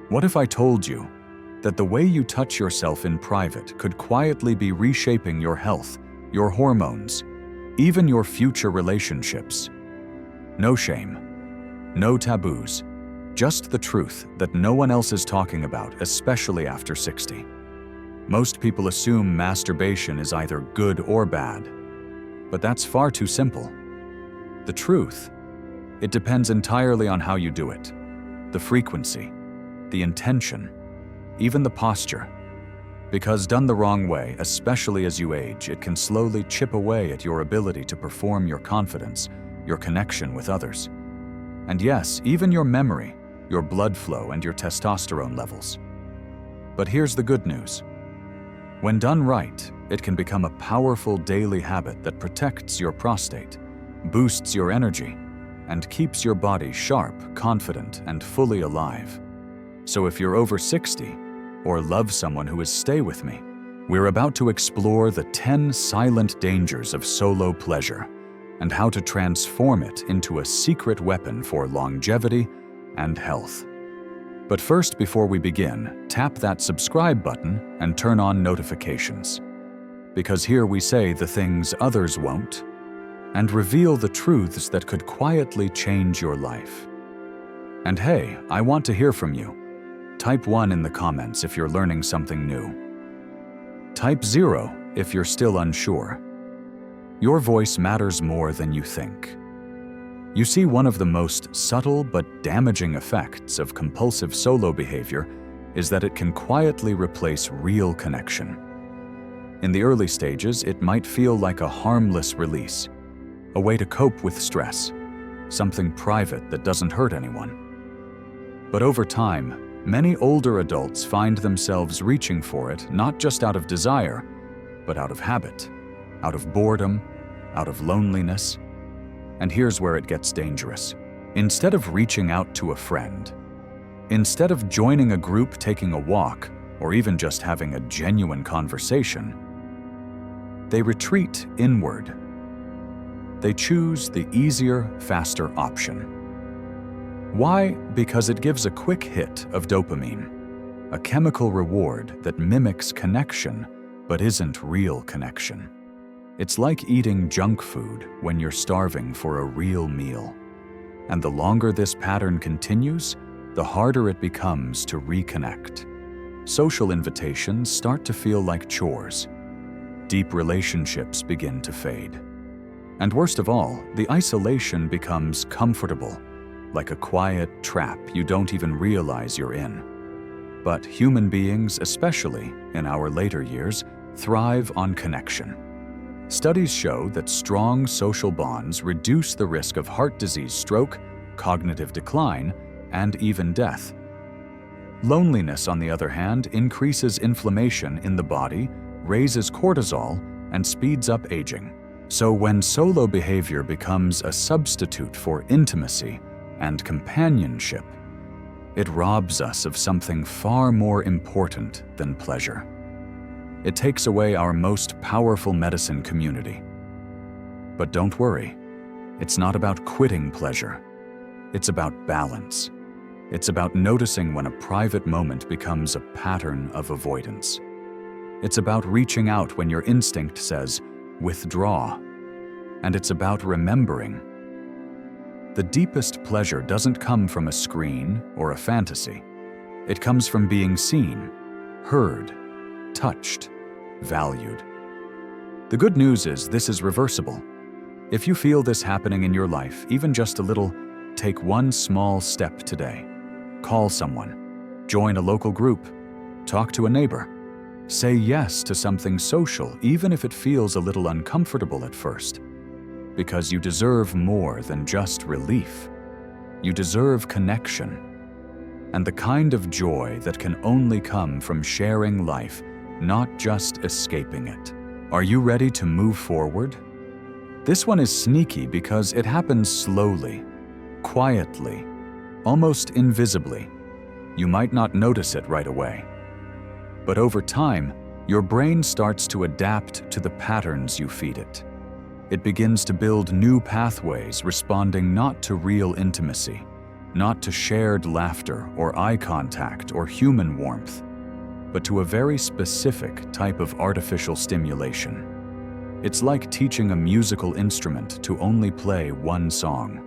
What if I told you that the way you touch yourself in private could quietly be reshaping your health, your hormones, even your future relationships? No shame, no taboos, just the truth that no one else is talking about, especially after 60. Most people assume masturbation is either good or bad, but that's far too simple. The truth, it depends entirely on how you do it, the frequency, the intention, even the posture. Because done the wrong way, especially as you age, it can slowly chip away at your ability to perform, your confidence, your connection with others. And yes, even your memory, your blood flow, and your testosterone levels. But here's the good news. When done right, it can become a powerful daily habit that protects your prostate, boosts your energy, and keeps your body sharp, confident, and fully alive. So if you're over 60, or love someone who is stay with me, we're about to explore the 10 silent dangers of solo pleasure and how to transform it into a secret weapon for longevity and health. But first, before we begin, tap that subscribe button and turn on notifications. Because here we say the things others won't and reveal the truths that could quietly change your life. And hey, I want to hear from you. Type 1 in the comments if you're learning something new. Type 0 if you're still unsure. Your voice matters more than you think. You see, one of the most subtle but damaging effects of compulsive solo behavior is that it can quietly replace real connection. In the early stages, it might feel like a harmless release, a way to cope with stress, something private that doesn't hurt anyone. But over time, many older adults find themselves reaching for it not just out of desire, but out of habit, out of boredom, out of loneliness. And here's where it gets dangerous. Instead of reaching out to a friend, instead of joining a group, taking a walk, or even just having a genuine conversation, they retreat inward. They choose the easier, faster option. Why? Because it gives a quick hit of dopamine, a chemical reward that mimics connection but isn't real connection. It's like eating junk food when you're starving for a real meal. And the longer this pattern continues, the harder it becomes to reconnect. Social invitations start to feel like chores. Deep relationships begin to fade. And worst of all, the isolation becomes comfortable, like a quiet trap you don't even realize you're in. But human beings, especially in our later years, thrive on connection. Studies show that strong social bonds reduce the risk of heart disease, stroke, cognitive decline, and even death. Loneliness, on the other hand, increases inflammation in the body, raises cortisol, and speeds up aging. So when solo behavior becomes a substitute for intimacy and companionship, it robs us of something far more important than pleasure. It takes away our most powerful medicine, community. But don't worry, it's not about quitting pleasure. It's about balance. It's about noticing when a private moment becomes a pattern of avoidance. It's about reaching out when your instinct says, withdraw. And it's about remembering. The deepest pleasure doesn't come from a screen or a fantasy. It comes from being seen, heard, touched, valued. The good news is this is reversible. If you feel this happening in your life, even just a little, take one small step today. Call someone, join a local group, talk to a neighbor. Say yes to something social, even if it feels a little uncomfortable at first. Because you deserve more than just relief. You deserve connection. And the kind of joy that can only come from sharing life, not just escaping it. Are you ready to move forward? This one is sneaky because it happens slowly, quietly, almost invisibly. You might not notice it right away. But over time, your brain starts to adapt to the patterns you feed it. It begins to build new pathways, responding not to real intimacy, not to shared laughter or eye contact or human warmth, but to a very specific type of artificial stimulation. It's like teaching a musical instrument to only play one song.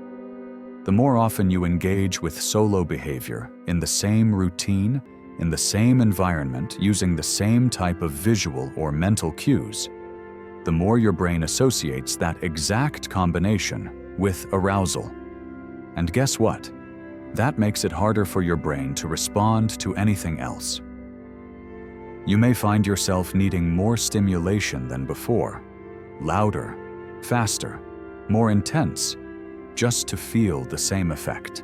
The more often you engage with solo behavior in the same routine, in the same environment, using the same type of visual or mental cues, the more your brain associates that exact combination with arousal. And guess what? That makes it harder for your brain to respond to anything else. You may find yourself needing more stimulation than before, louder, faster, more intense, just to feel the same effect.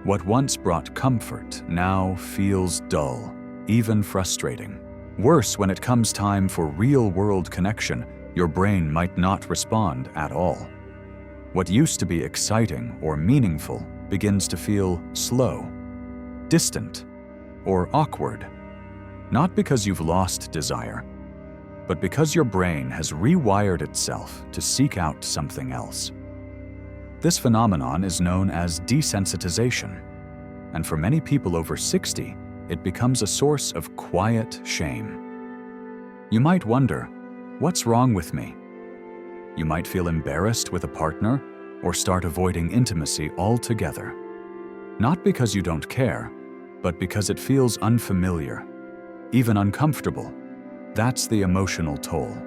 What once brought comfort now feels dull, even frustrating. Worse, when it comes time for real-world connection, your brain might not respond at all. What used to be exciting or meaningful begins to feel slow, distant, or awkward. Not because you've lost desire, but because your brain has rewired itself to seek out something else. This phenomenon is known as desensitization, and for many people over 60, it becomes a source of quiet shame. You might wonder, what's wrong with me? You might feel embarrassed with a partner or start avoiding intimacy altogether. Not because you don't care, but because it feels unfamiliar, even uncomfortable. That's the emotional toll.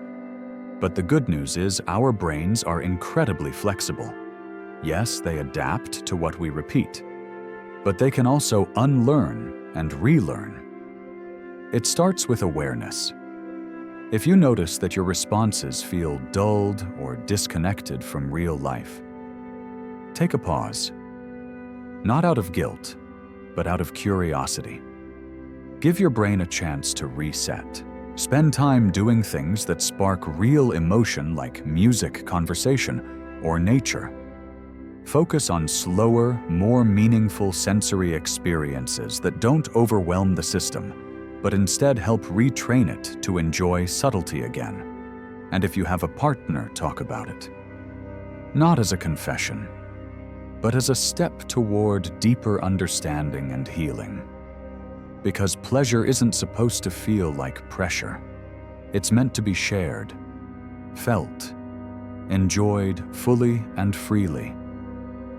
But the good news is our brains are incredibly flexible. Yes, they adapt to what we repeat, but they can also unlearn and relearn. It starts with awareness. If you notice that your responses feel dulled or disconnected from real life, take a pause. Not out of guilt, but out of curiosity. Give your brain a chance to reset. Spend time doing things that spark real emotion like music, conversation, or nature. Focus on slower, more meaningful sensory experiences that don't overwhelm the system, but instead help retrain it to enjoy subtlety again. And if you have a partner, talk about it. Not as a confession, but as a step toward deeper understanding and healing. Because pleasure isn't supposed to feel like pressure. It's meant to be shared, felt, enjoyed fully and freely.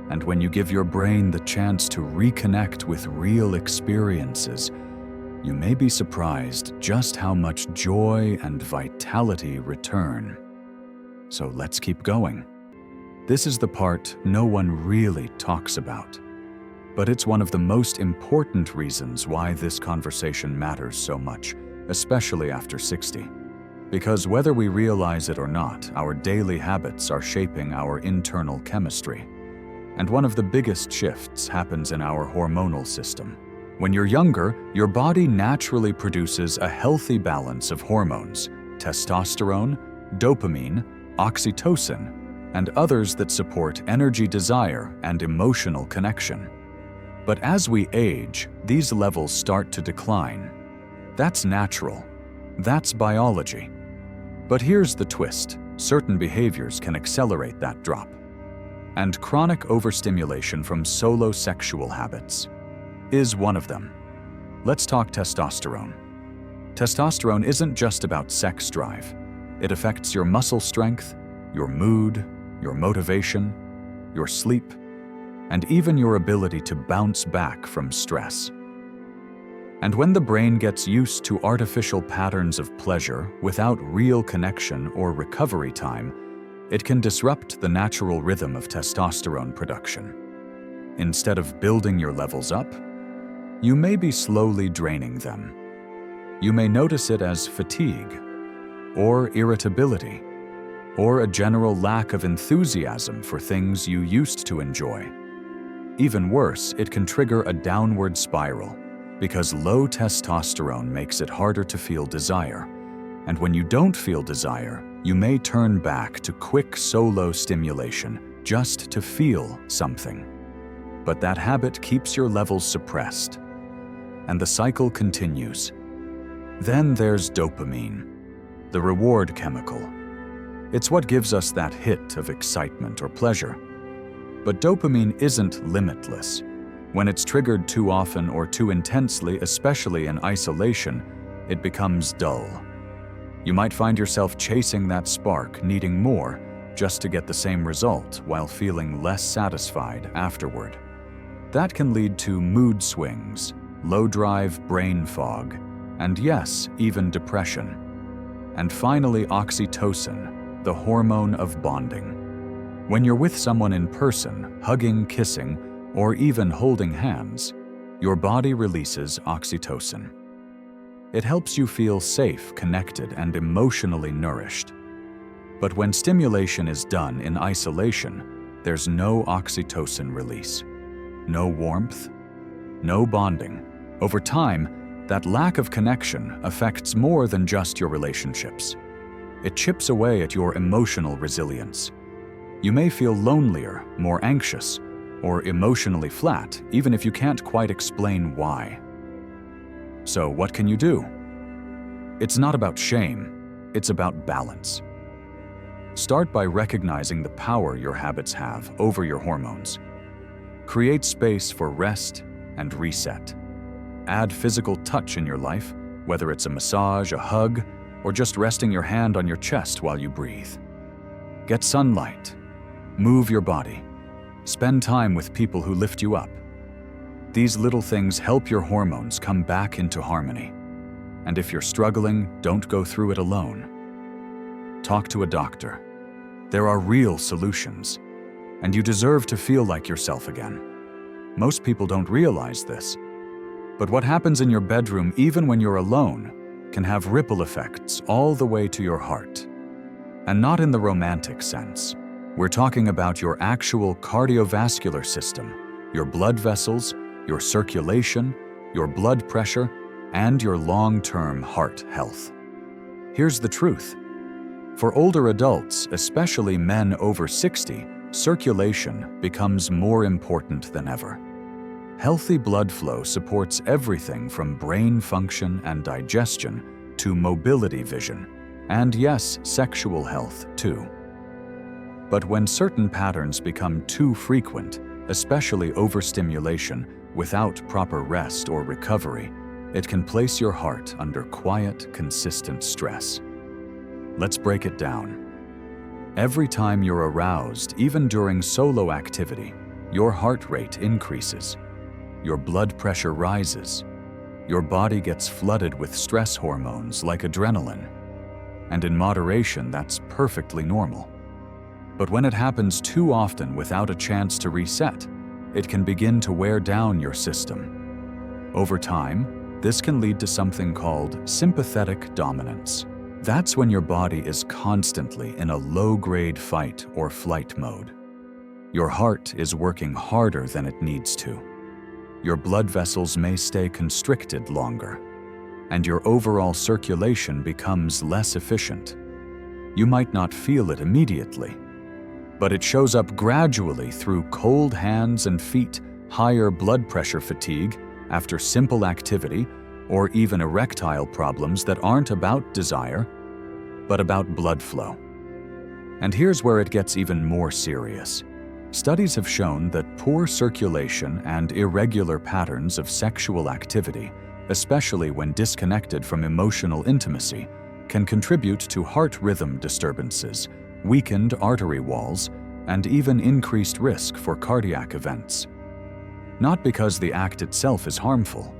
And when you give your brain the chance to reconnect with real experiences, you may be surprised just how much joy and vitality return. So let's keep going. This is the part no one really talks about, but it's one of the most important reasons why this conversation matters so much, especially after 60. Because whether we realize it or not, our daily habits are shaping our internal chemistry. And one of the biggest shifts happens in our hormonal system. When you're younger, your body naturally produces a healthy balance of hormones, testosterone, dopamine, oxytocin, and others that support energy, desire, and emotional connection. But as we age, these levels start to decline. That's natural. That's biology. But here's the twist. Certain behaviors can accelerate that drop. And chronic overstimulation from solo sexual habits is one of them. Let's talk testosterone. Testosterone isn't just about sex drive. It affects your muscle strength, your mood, your motivation, your sleep, and even your ability to bounce back from stress. And when the brain gets used to artificial patterns of pleasure without real connection or recovery time, it can disrupt the natural rhythm of testosterone production. Instead of building your levels up, you may be slowly draining them. You may notice it as fatigue, or irritability, or a general lack of enthusiasm for things you used to enjoy. Even worse, it can trigger a downward spiral, because low testosterone makes it harder to feel desire. And when you don't feel desire, you may turn back to quick solo stimulation just to feel something. But that habit keeps your levels suppressed, and the cycle continues. Then there's dopamine, the reward chemical. It's what gives us that hit of excitement or pleasure. But dopamine isn't limitless. When it's triggered too often or too intensely, especially in isolation, it becomes dull. You might find yourself chasing that spark, needing more, just to get the same result while feeling less satisfied afterward. That can lead to mood swings, low-drive brain fog, and yes, even depression. And finally, oxytocin, the hormone of bonding. When you're with someone in person, hugging, kissing, or even holding hands, your body releases oxytocin. It helps you feel safe, connected, and emotionally nourished. But when stimulation is done in isolation, there's no oxytocin release. No warmth, no bonding. Over time, that lack of connection affects more than just your relationships. It chips away at your emotional resilience. You may feel lonelier, more anxious, or emotionally flat, even if you can't quite explain why. So what can you do? It's not about shame, it's about balance. Start by recognizing the power your habits have over your hormones. Create space for rest and reset. Add physical touch in your life, whether it's a massage, a hug, or just resting your hand on your chest while you breathe. Get sunlight. Move your body. Spend time with people who lift you up. These little things help your hormones come back into harmony. And if you're struggling, don't go through it alone. Talk to a doctor. There are real solutions, and you deserve to feel like yourself again. Most people don't realize this, but what happens in your bedroom, even when you're alone, can have ripple effects all the way to your heart. And not in the romantic sense. We're talking about your actual cardiovascular system, your blood vessels, your circulation, your blood pressure, and your long-term heart health. Here's the truth. For older adults, especially men over 60, circulation becomes more important than ever. Healthy blood flow supports everything from brain function and digestion to mobility vision, and yes, sexual health too. But when certain patterns become too frequent, especially overstimulation, without proper rest or recovery, it can place your heart under quiet, consistent stress. Let's break it down. Every time you're aroused, even during solo activity, your heart rate increases. Your blood pressure rises. Your body gets flooded with stress hormones like adrenaline. And in moderation, that's perfectly normal. But when it happens too often without a chance to reset, it can begin to wear down your system. Over time, this can lead to something called sympathetic dominance. That's when your body is constantly in a low-grade fight or flight mode. Your heart is working harder than it needs to. Your blood vessels may stay constricted longer, and your overall circulation becomes less efficient. You might not feel it immediately, but it shows up gradually through cold hands and feet, higher blood pressure fatigue after simple activity, or even erectile problems that aren't about desire, but about blood flow. And here's where it gets even more serious. Studies have shown that poor circulation and irregular patterns of sexual activity, especially when disconnected from emotional intimacy, can contribute to heart rhythm disturbances, weakened artery walls, and even increased risk for cardiac events. Not because the act itself is harmful,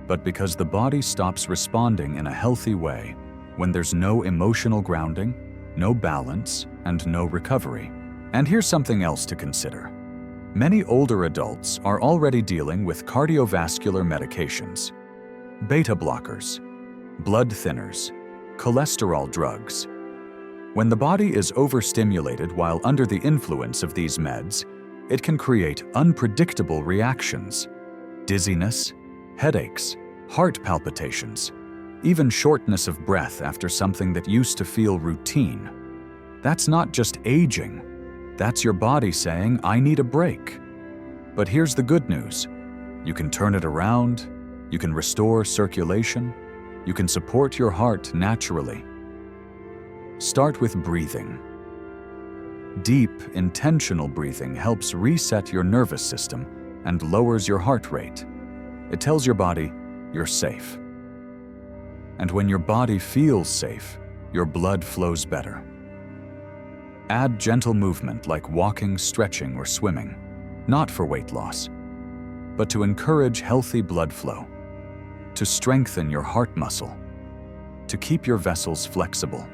but because the body stops responding in a healthy way when there's no emotional grounding, no balance, and no recovery. And here's something else to consider. Many older adults are already dealing with cardiovascular medications, beta blockers, blood thinners, cholesterol drugs. When the body is overstimulated while under the influence of these meds, it can create unpredictable reactions, dizziness, headaches, heart palpitations, even shortness of breath after something that used to feel routine. That's not just aging. That's your body saying, I need a break. But here's the good news. You can turn it around, you can restore circulation, you can support your heart naturally. Start with breathing. Deep, intentional breathing helps reset your nervous system and lowers your heart rate. It tells your body you're safe. And when your body feels safe, your blood flows better. Add gentle movement like walking, stretching, or swimming, not for weight loss, but to encourage healthy blood flow, to strengthen your heart muscle, to keep your vessels flexible.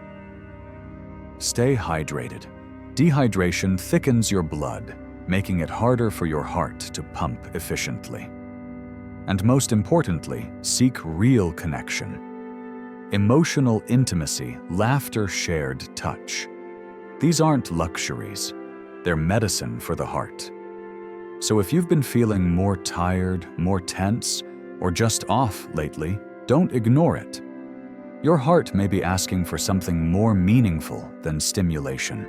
Stay hydrated. Dehydration thickens your blood, making it harder for your heart to pump efficiently. And most importantly, seek real connection. Emotional intimacy, laughter, shared touch. These aren't luxuries, they're medicine for the heart. So if you've been feeling more tired, more tense, or just off lately, don't ignore it. Your heart may be asking for something more meaningful than stimulation.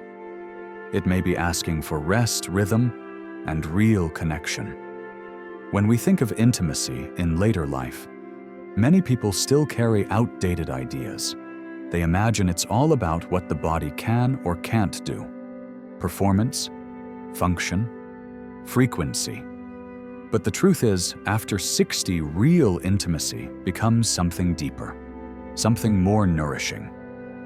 It may be asking for rest, rhythm, and real connection. When we think of intimacy in later life, many people still carry outdated ideas. They imagine it's all about what the body can or can't do. Performance, function, frequency. But the truth is, after 60, real intimacy becomes something deeper, something more nourishing,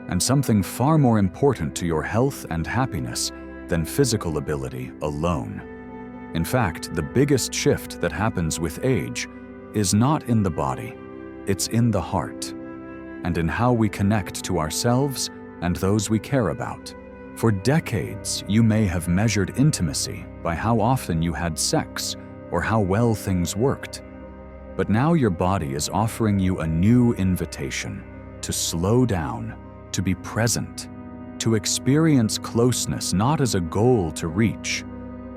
and something far more important to your health and happiness than physical ability alone. In fact, the biggest shift that happens with age is not in the body, it's in the heart, and in how we connect to ourselves and those we care about. For decades, you may have measured intimacy by how often you had sex or how well things worked. But now your body is offering you a new invitation to slow down, to be present, to experience closeness not as a goal to reach,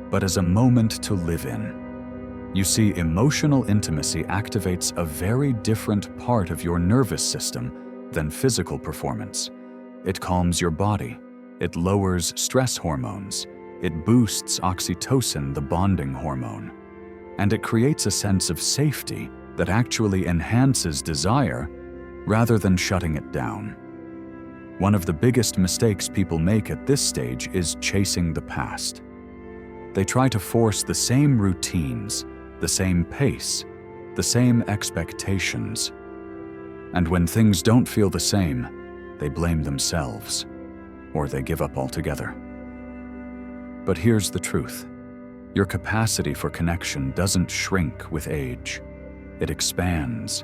but as a moment to live in. You see, emotional intimacy activates a very different part of your nervous system than physical performance. It calms your body, it lowers stress hormones, it boosts oxytocin, the bonding hormone, and it creates a sense of safety that actually enhances desire rather than shutting it down. One of the biggest mistakes people make at this stage is chasing the past. They try to force the same routines, the same pace, the same expectations. And when things don't feel the same, they blame themselves, or they give up altogether. But here's the truth. Your capacity for connection doesn't shrink with age. It expands.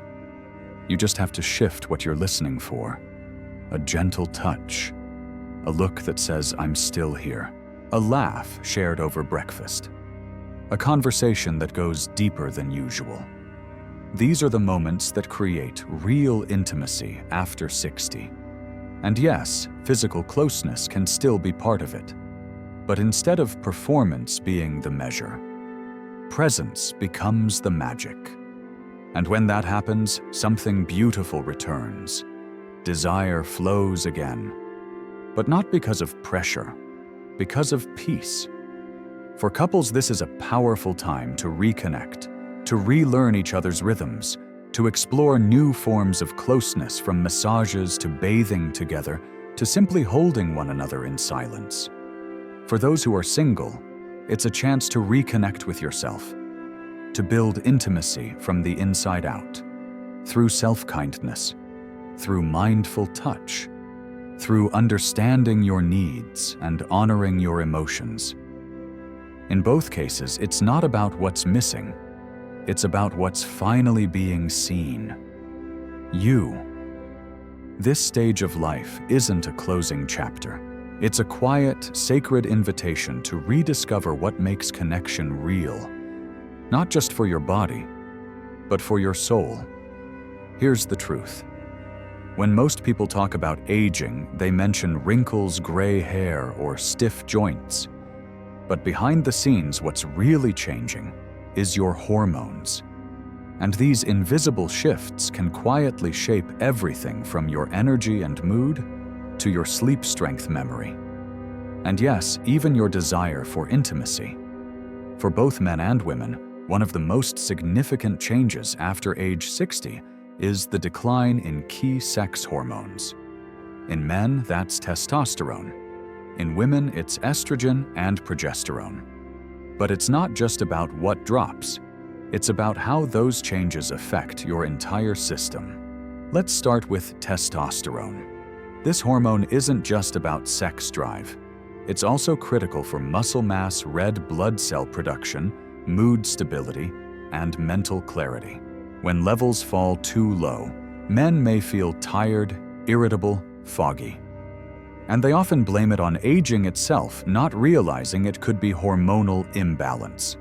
You just have to shift what you're listening for. A gentle touch, a look that says, "I'm still here," a laugh shared over breakfast, a conversation that goes deeper than usual. These are the moments that create real intimacy after 60. And yes, physical closeness can still be part of it. But instead of performance being the measure, presence becomes the magic. And when that happens, something beautiful returns. Desire flows again. But not because of pressure, because of peace. For couples, this is a powerful time to reconnect, to relearn each other's rhythms, to explore new forms of closeness, from massages to bathing together, to simply holding one another in silence. For those who are single, it's a chance to reconnect with yourself, to build intimacy from the inside out, through self-kindness, through mindful touch, through understanding your needs and honoring your emotions. In both cases, it's not about what's missing. It's about what's finally being seen. You. This stage of life isn't a closing chapter. It's a quiet, sacred invitation to rediscover what makes connection real, not just for your body, but for your soul. Here's the truth. When most people talk about aging, they mention wrinkles, gray hair, or stiff joints. But behind the scenes, what's really changing is your hormones. And these invisible shifts can quietly shape everything from your energy and mood to your sleep strength memory. And yes, even your desire for intimacy. For both men and women, one of the most significant changes after age 60 is the decline in key sex hormones. In men, that's testosterone. In women, it's estrogen and progesterone. But it's not just about what drops. It's about how those changes affect your entire system. Let's start with testosterone. This hormone isn't just about sex drive. It's also critical for muscle mass, red blood cell production, mood stability, and mental clarity. When levels fall too low, men may feel tired, irritable, foggy. And they often blame it on aging itself, not realizing it could be hormonal imbalance.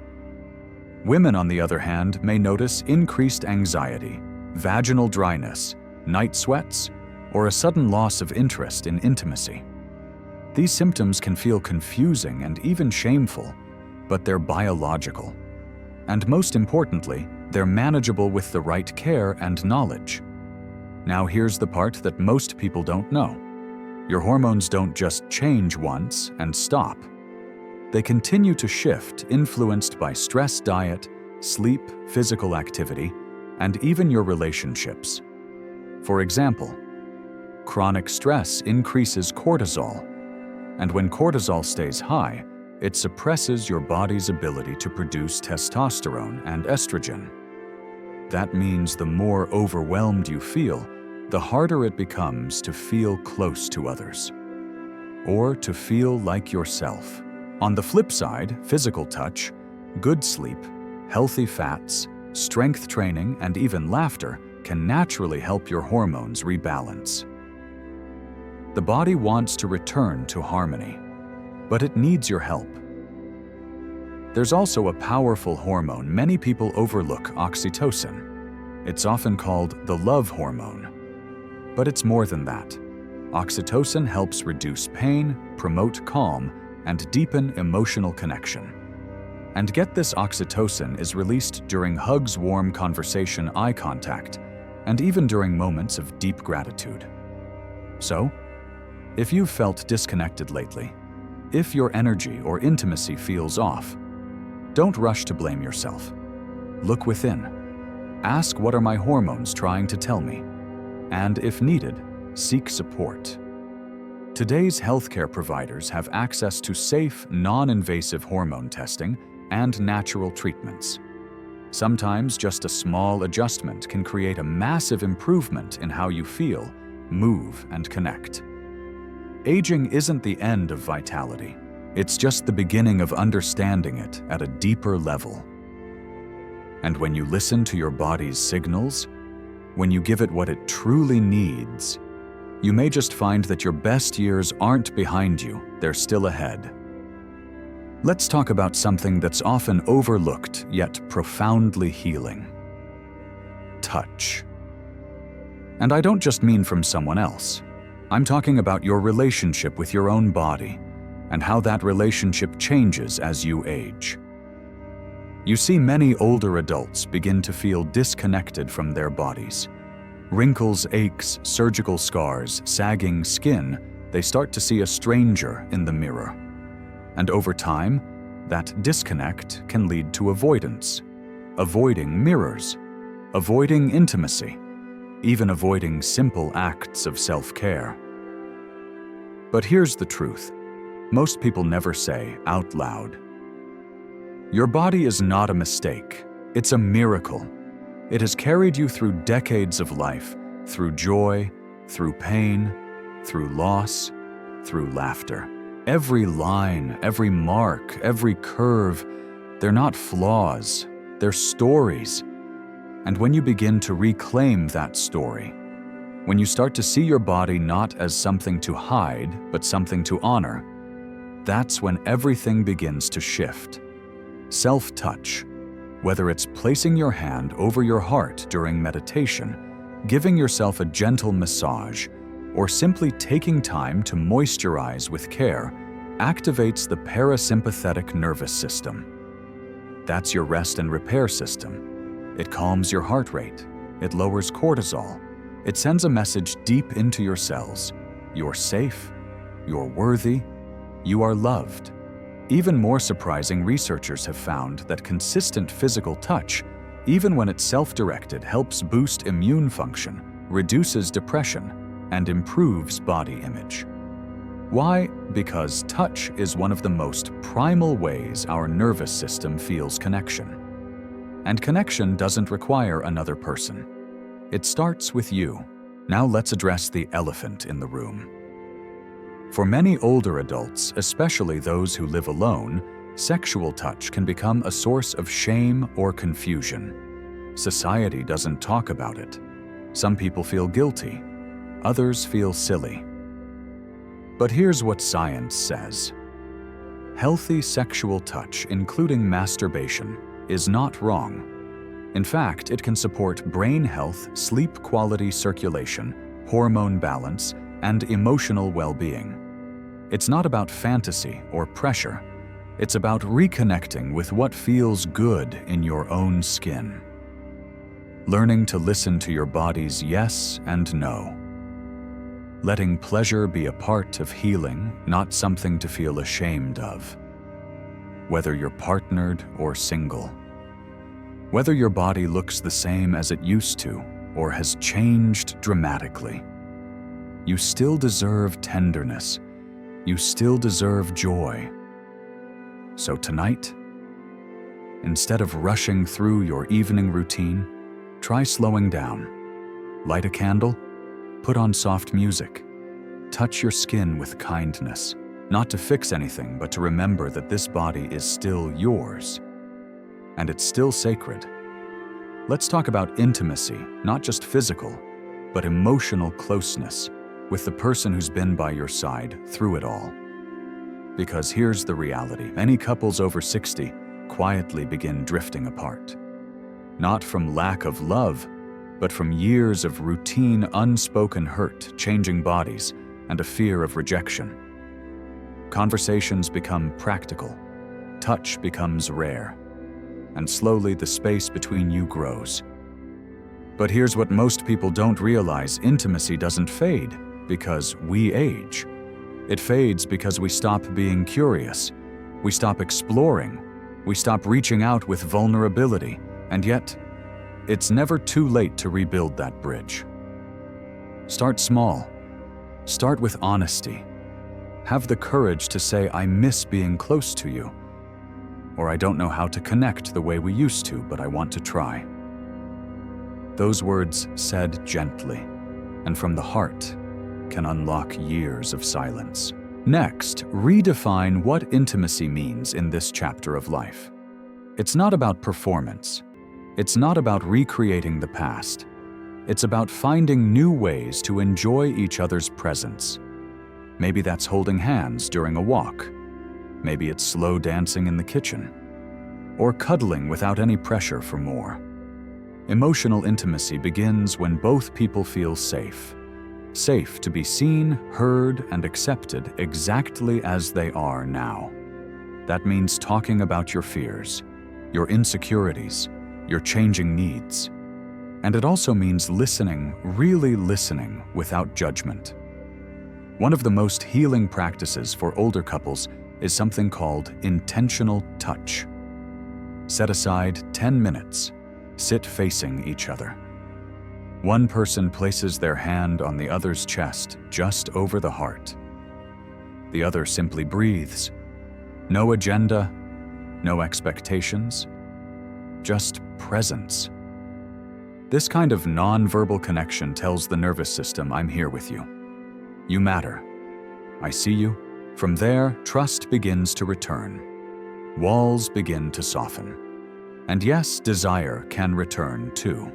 Women, on the other hand, may notice increased anxiety, vaginal dryness, night sweats, or a sudden loss of interest in intimacy. These symptoms can feel confusing and even shameful, but they're biological. And most importantly, they're manageable with the right care and knowledge. Now here's the part that most people don't know. Your hormones don't just change once and stop. They continue to shift, influenced by stress, diet, sleep, physical activity, and even your relationships. For example, chronic stress increases cortisol, and when cortisol stays high, it suppresses your body's ability to produce testosterone and estrogen. That means the more overwhelmed you feel, the harder it becomes to feel close to others, or to feel like yourself. On the flip side, physical touch, good sleep, healthy fats, strength training, and even laughter can naturally help your hormones rebalance. The body wants to return to harmony, but it needs your help. There's also a powerful hormone many people overlook, oxytocin. It's often called the love hormone, but it's more than that. Oxytocin helps reduce pain, promote calm, and deepen emotional connection. And get this, oxytocin is released during hugs, warm conversation, eye contact, and even during moments of deep gratitude. So, if you've felt disconnected lately, if your energy or intimacy feels off, don't rush to blame yourself. Look within. Ask, what are my hormones trying to tell me? And if needed, seek support. Today's healthcare providers have access to safe, non-invasive hormone testing and natural treatments. Sometimes just a small adjustment can create a massive improvement in how you feel, move, and connect. Aging isn't the end of vitality. It's just the beginning of understanding it at a deeper level. And when you listen to your body's signals, when you give it what it truly needs, you may just find that your best years aren't behind you, they're still ahead. Let's talk about something that's often overlooked yet profoundly healing. Touch. And I don't just mean from someone else. I'm talking about your relationship with your own body and how that relationship changes as you age. You see, many older adults begin to feel disconnected from their bodies. Wrinkles, aches, surgical scars, sagging skin, they start to see a stranger in the mirror. And over time, that disconnect can lead to avoidance, avoiding mirrors, avoiding intimacy, even avoiding simple acts of self-care. But here's the truth. Most people never say out loud. Your body is not a mistake. It's a miracle. It has carried you through decades of life, through joy, through pain, through loss, through laughter. Every line, every mark, every curve, they're not flaws, they're stories. And when you begin to reclaim that story, when you start to see your body not as something to hide, but something to honor, that's when everything begins to shift. Self-touch, whether it's placing your hand over your heart during meditation, giving yourself a gentle massage, or simply taking time to moisturize with care, activates the parasympathetic nervous system. That's your rest and repair system. It calms your heart rate. It lowers cortisol. It sends a message deep into your cells. You're safe. You're worthy. You are loved. Even more surprising, researchers have found that consistent physical touch, even when it's self-directed, helps boost immune function, reduces depression, and improves body image. Why? Because touch is one of the most primal ways our nervous system feels connection. And connection doesn't require another person. It starts with you. Now let's address the elephant in the room. For many older adults, especially those who live alone, sexual touch can become a source of shame or confusion. Society doesn't talk about it. Some people feel guilty. Others feel silly. But here's what science says. Healthy sexual touch, including masturbation, is not wrong. In fact, it can support brain health, sleep quality, circulation, hormone balance, and emotional well-being. It's not about fantasy or pressure. It's about reconnecting with what feels good in your own skin. Learning to listen to your body's yes and no. Letting pleasure be a part of healing, not something to feel ashamed of. Whether you're partnered or single. Whether your body looks the same as it used to or has changed dramatically. You still deserve tenderness. You still deserve joy. So tonight, instead of rushing through your evening routine, try slowing down. Light a candle. Put on soft music. Touch your skin with kindness, not to fix anything, but to remember that this body is still yours, and it's still sacred. Let's talk about intimacy, not just physical, but emotional closeness with the person who's been by your side through it all. Because here's the reality. Many couples over 60 quietly begin drifting apart. Not from lack of love, but from years of routine, unspoken hurt, changing bodies, and a fear of rejection. Conversations become practical, touch becomes rare, and slowly the space between you grows. But here's what most people don't realize: intimacy doesn't fade because we age. It fades because we stop being curious, we stop exploring, we stop reaching out with vulnerability, and yet, it's never too late to rebuild that bridge. Start small. Start with honesty. Have the courage to say, "I miss being close to you," or "I don't know how to connect the way we used to, but I want to try." Those words said gently and from the heart can unlock years of silence. Next, redefine what intimacy means in this chapter of life. It's not about performance. It's not about recreating the past. It's about finding new ways to enjoy each other's presence. Maybe that's holding hands during a walk. Maybe it's slow dancing in the kitchen. Or cuddling without any pressure for more. Emotional intimacy begins when both people feel safe. Safe to be seen, heard, and accepted exactly as they are now. That means talking about your fears, your insecurities, your changing needs. And it also means listening, really listening, without judgment. One of the most healing practices for older couples is something called intentional touch. Set aside 10 minutes. Sit facing each other. One person places their hand on the other's chest, just over the heart. The other simply breathes. No agenda, no expectations, just presence. This kind of non-verbal connection tells the nervous system, "I'm here with you. You matter. I see you." From there, trust begins to return. Walls begin to soften. And yes, desire can return too.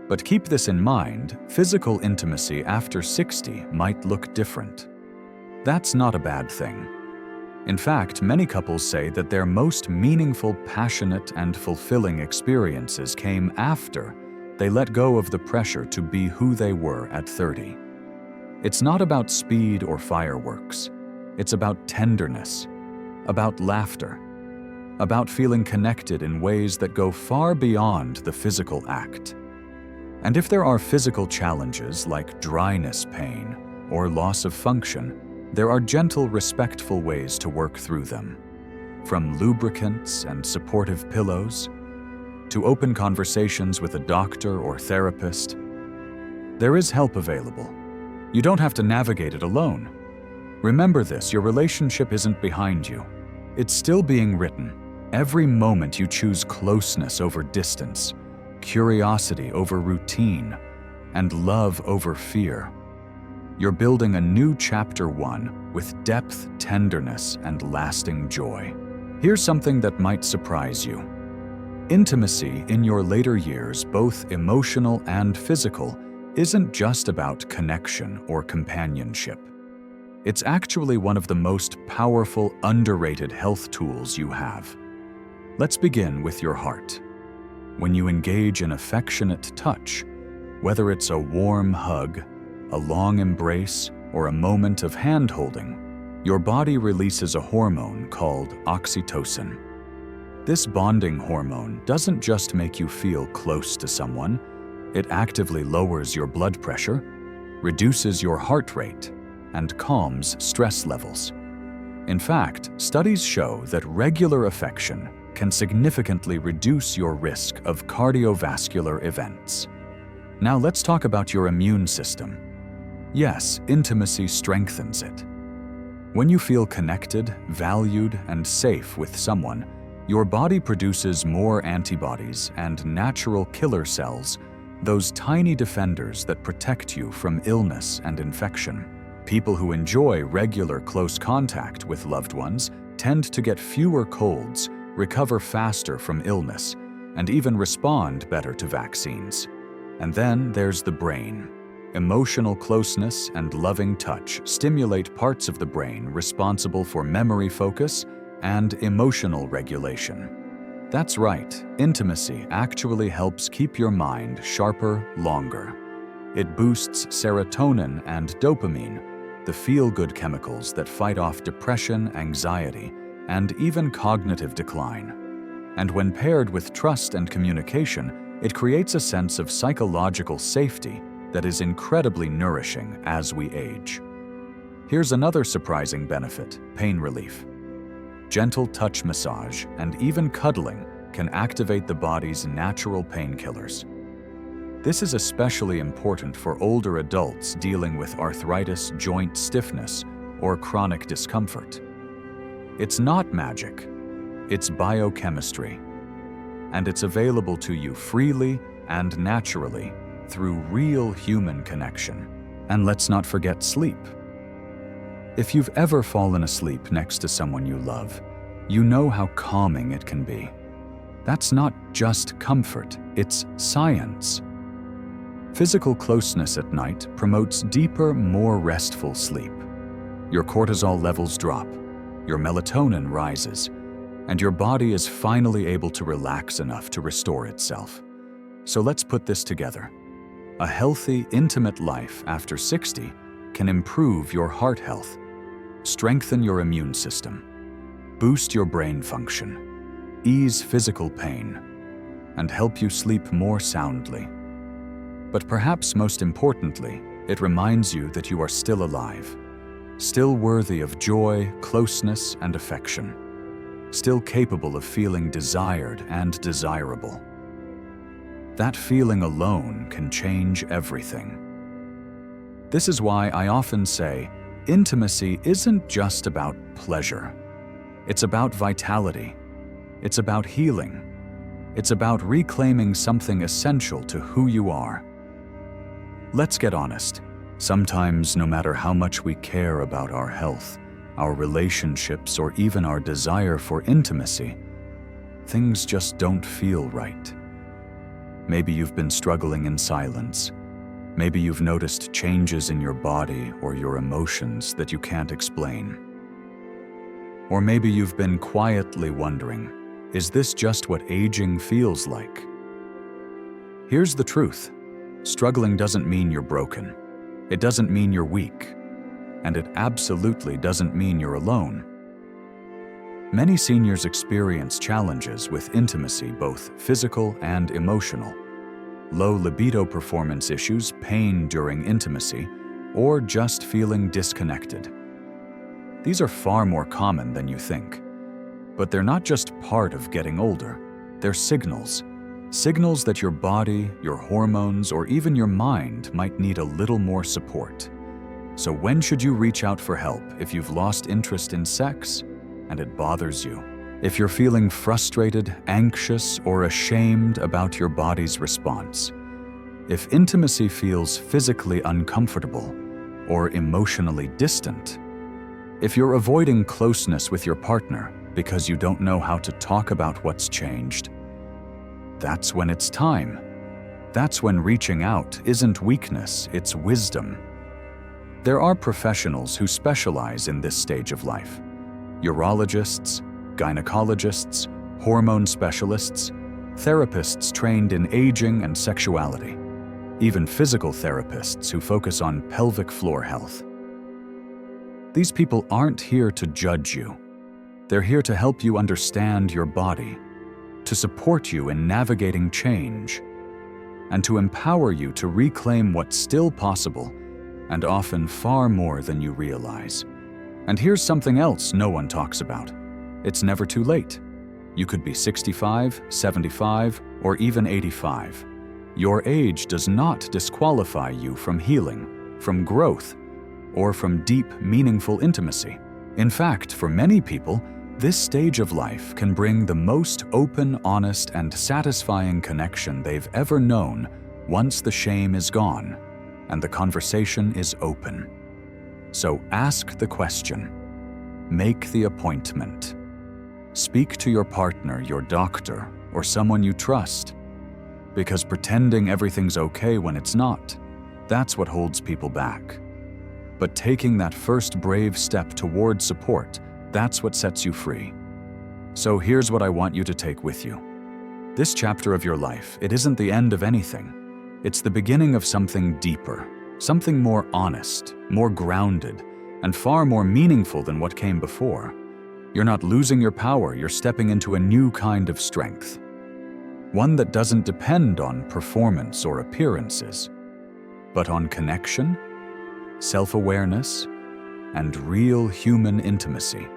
But keep this in mind, physical intimacy after 60 might look different. That's not a bad thing. In fact, many couples say that their most meaningful, passionate, and fulfilling experiences came after they let go of the pressure to be who they were at 30. It's not about speed or fireworks. It's about tenderness, about laughter, about feeling connected in ways that go far beyond the physical act. And if there are physical challenges like dryness pain or loss of function, there are gentle, respectful ways to work through them. From lubricants and supportive pillows, to open conversations with a doctor or therapist, there is help available. You don't have to navigate it alone. Remember this, your relationship isn't behind you. It's still being written. Every moment you choose closeness over distance, curiosity over routine, and love over fear. You're building a new chapter 1 with depth, tenderness, and lasting joy. Here's something that might surprise you. Intimacy in your later years, both emotional and physical, isn't just about connection or companionship. It's actually one of the most powerful, underrated health tools you have. Let's begin with your heart. When you engage in affectionate touch, whether it's a warm hug, a long embrace, or a moment of hand-holding, your body releases a hormone called oxytocin. This bonding hormone doesn't just make you feel close to someone, it actively lowers your blood pressure, reduces your heart rate, and calms stress levels. In fact, studies show that regular affection can significantly reduce your risk of cardiovascular events. Now let's talk about your immune system. Yes, intimacy strengthens it. When you feel connected, valued, and safe with someone, your body produces more antibodies and natural killer cells, those tiny defenders that protect you from illness and infection. People who enjoy regular close contact with loved ones tend to get fewer colds, recover faster from illness, and even respond better to vaccines. And then there's the brain. Emotional closeness and loving touch stimulate parts of the brain responsible for memory focus and emotional regulation. That's right, intimacy actually helps keep your mind sharper longer. It boosts serotonin and dopamine, the feel-good chemicals that fight off depression, anxiety, and even cognitive decline. And when paired with trust and communication, it creates a sense of psychological safety that is incredibly nourishing as we age. Here's another surprising benefit: pain relief. Gentle touch massage and even cuddling can activate the body's natural painkillers. This is especially important for older adults dealing with arthritis, joint stiffness, or chronic discomfort. It's not magic, it's biochemistry, and it's available to you freely and naturally through real human connection. And let's not forget sleep. If you've ever fallen asleep next to someone you love, you know how calming it can be. That's not just comfort, it's science. Physical closeness at night promotes deeper, more restful sleep. Your cortisol levels drop, your melatonin rises, and your body is finally able to relax enough to restore itself. So let's put this together. A healthy, intimate life after 60 can improve your heart health, strengthen your immune system, boost your brain function, ease physical pain, and help you sleep more soundly. But perhaps most importantly, it reminds you that you are still alive, still worthy of joy, closeness, and affection, still capable of feeling desired and desirable. That feeling alone can change everything. This is why I often say, intimacy isn't just about pleasure. It's about vitality. It's about healing. It's about reclaiming something essential to who you are. Let's get honest. Sometimes, no matter how much we care about our health, our relationships, or even our desire for intimacy, things just don't feel right. Maybe you've been struggling in silence. Maybe you've noticed changes in your body or your emotions that you can't explain. Or maybe you've been quietly wondering, is this just what aging feels like? Here's the truth. Struggling doesn't mean you're broken. It doesn't mean you're weak. And it absolutely doesn't mean you're alone. Many seniors experience challenges with intimacy, both physical and emotional. Low libido performance issues, pain during intimacy, or just feeling disconnected. These are far more common than you think. But they're not just part of getting older. They're signals. Signals that your body, your hormones, or even your mind might need a little more support. So when should you reach out for help if you've lost interest in sex and it bothers you? If you're feeling frustrated, anxious, or ashamed about your body's response? If intimacy feels physically uncomfortable or emotionally distant? If you're avoiding closeness with your partner because you don't know how to talk about what's changed? That's when it's time. That's when reaching out isn't weakness, it's wisdom. There are professionals who specialize in this stage of life. Urologists, gynecologists, hormone specialists, therapists trained in aging and sexuality, even physical therapists who focus on pelvic floor health. These people aren't here to judge you. They're here to help you understand your body, to support you in navigating change, and to empower you to reclaim what's still possible and often far more than you realize. And here's something else no one talks about. It's never too late. You could be 65, 75, or even 85. Your age does not disqualify you from healing, from growth, or from deep, meaningful intimacy. In fact, for many people, this stage of life can bring the most open, honest, and satisfying connection they've ever known once the shame is gone and the conversation is open. So ask the question. Make the appointment. Speak to your partner, your doctor, or someone you trust. Because pretending everything's okay when it's not, that's what holds people back. But taking that first brave step toward support, that's what sets you free. So here's what I want you to take with you. This chapter of your life, it isn't the end of anything. It's the beginning of something deeper, something more honest, more grounded, and far more meaningful than what came before. You're not losing your power, you're stepping into a new kind of strength. One that doesn't depend on performance or appearances, but on connection, self-awareness, and real human intimacy.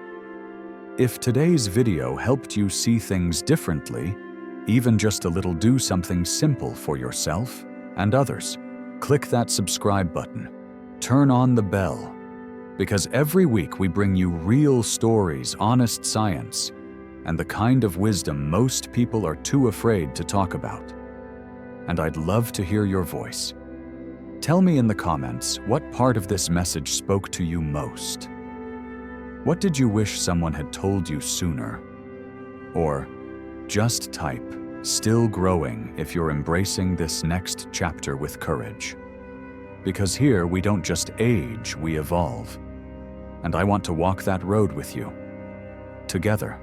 If today's video helped you see things differently, even just a little, do something simple for yourself and others. Click that subscribe button. Turn on the bell. Because every week we bring you real stories, honest science, and the kind of wisdom most people are too afraid to talk about. And I'd love to hear your voice. Tell me in the comments what part of this message spoke to you most. What did you wish someone had told you sooner? Or just type, "Still growing," if you're embracing this next chapter with courage. Because here we don't just age, we evolve. And I want to walk that road with you. Together.